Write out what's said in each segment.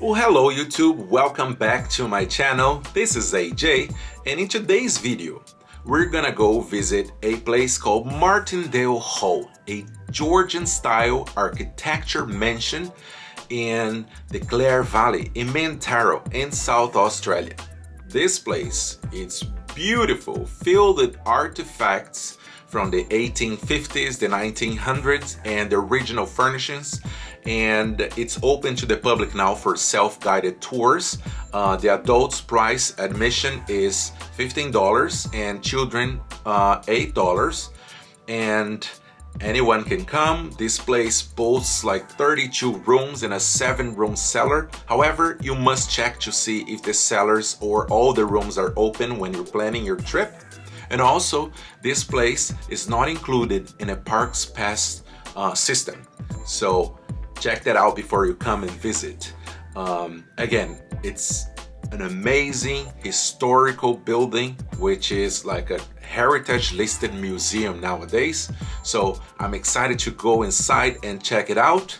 Well, hello YouTube, welcome back to my channel. This is AJ, and in today's video, we're gonna go visit a place called Matindale Hall, a Georgian-style architecture mansion in the Clare Valley in Mintaro in South Australia. This place is beautiful, filled with artifacts from the 1850s, the 1900s, and the original furnishings. And it's open to the public now for self-guided tours. The adults price admission is $15 and children $8. And anyone can come. This place boasts like 32 rooms and a 7-room cellar. However, you must check to see if the cellars or all the rooms are open when you're planning your trip. And also, this place is not included in a Parks Pass system. So check that out before you come and visit. Again, it's an amazing historical building, which is like a heritage listed museum nowadays. So I'm excited to go inside and check it out.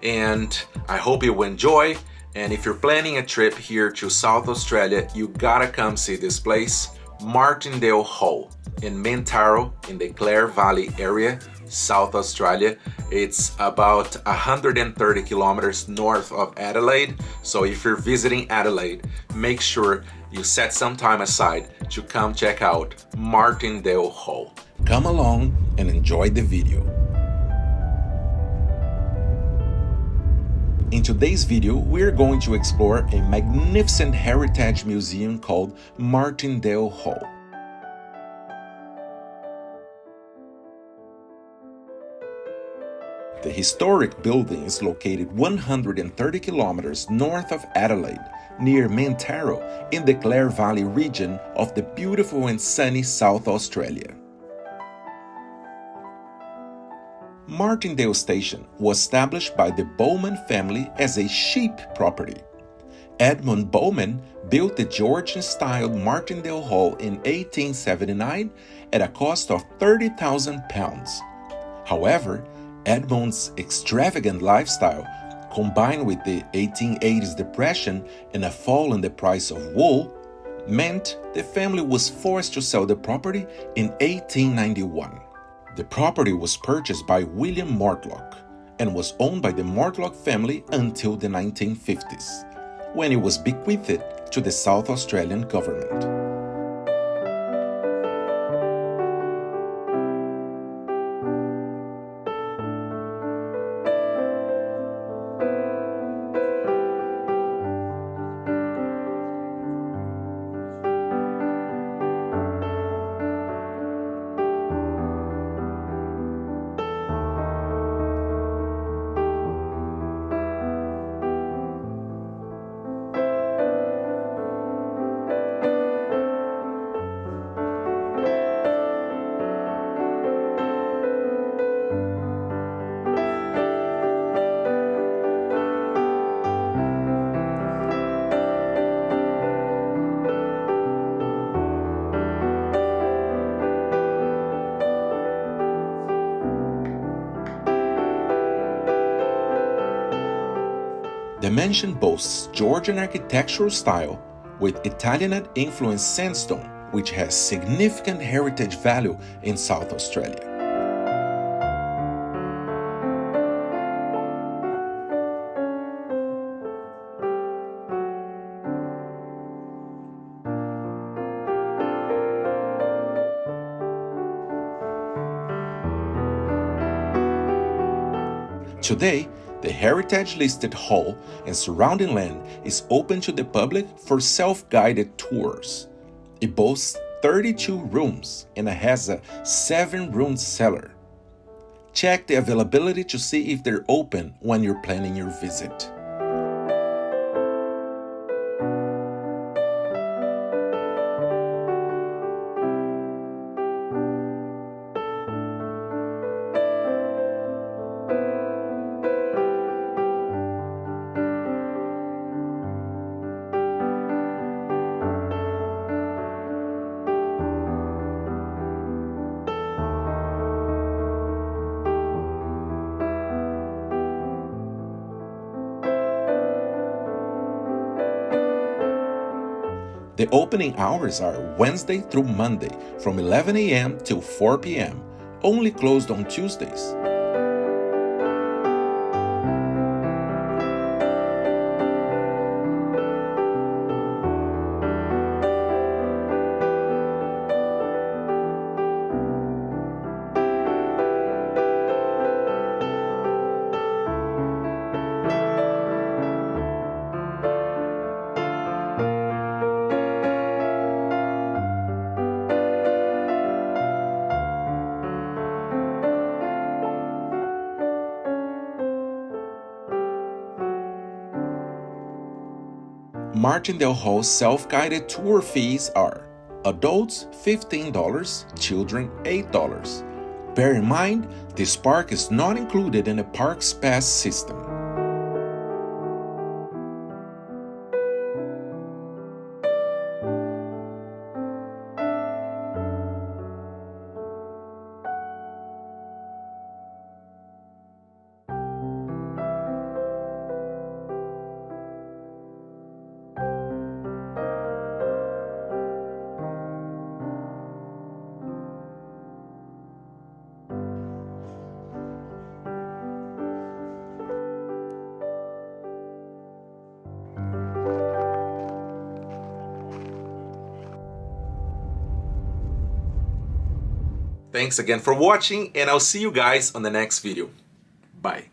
And I hope you enjoy. And if you're planning a trip here to South Australia, you gotta come see this place. Matindale Hall in Mintaro in the Clare Valley area, South Australia. It's about 130 kilometers north of Adelaide. So if you're visiting Adelaide, make sure you set some time aside to come check out Matindale Hall. Come along and enjoy the video. In today's video, we're going to explore a magnificent heritage museum called Matindale Hall. The historic building is located 130 kilometers north of Adelaide, near Mintaro, in the Clare Valley region of the beautiful and sunny South Australia. Matindale Station was established by the Bowman family as a sheep property. Edmund Bowman built the Georgian-style Matindale Hall in 1879 at a cost of £30,000. However, Edmund's extravagant lifestyle, combined with the 1880s depression and a fall in the price of wool, meant the family was forced to sell the property in 1891. The property was purchased by William Mortlock and was owned by the Mortlock family until the 1950s, when it was bequeathed to the South Australian government. The mansion boasts Georgian architectural style with Italianate-influenced sandstone, which has significant heritage value in South Australia. Today, the heritage-listed hall and surrounding land is open to the public for self-guided tours. It boasts 32 rooms and it has a 7-room cellar. Check the availability to see if they're open when you're planning your visit. The opening hours are Wednesday through Monday from 11 a.m. till 4 p.m., only closed on Tuesdays. Martindale Hall's self-guided tour fees are adults $15, children $8. Bear in mind, this park is not included in the park's pass system. Thanks again for watching, and I'll see you guys on the next video. Bye.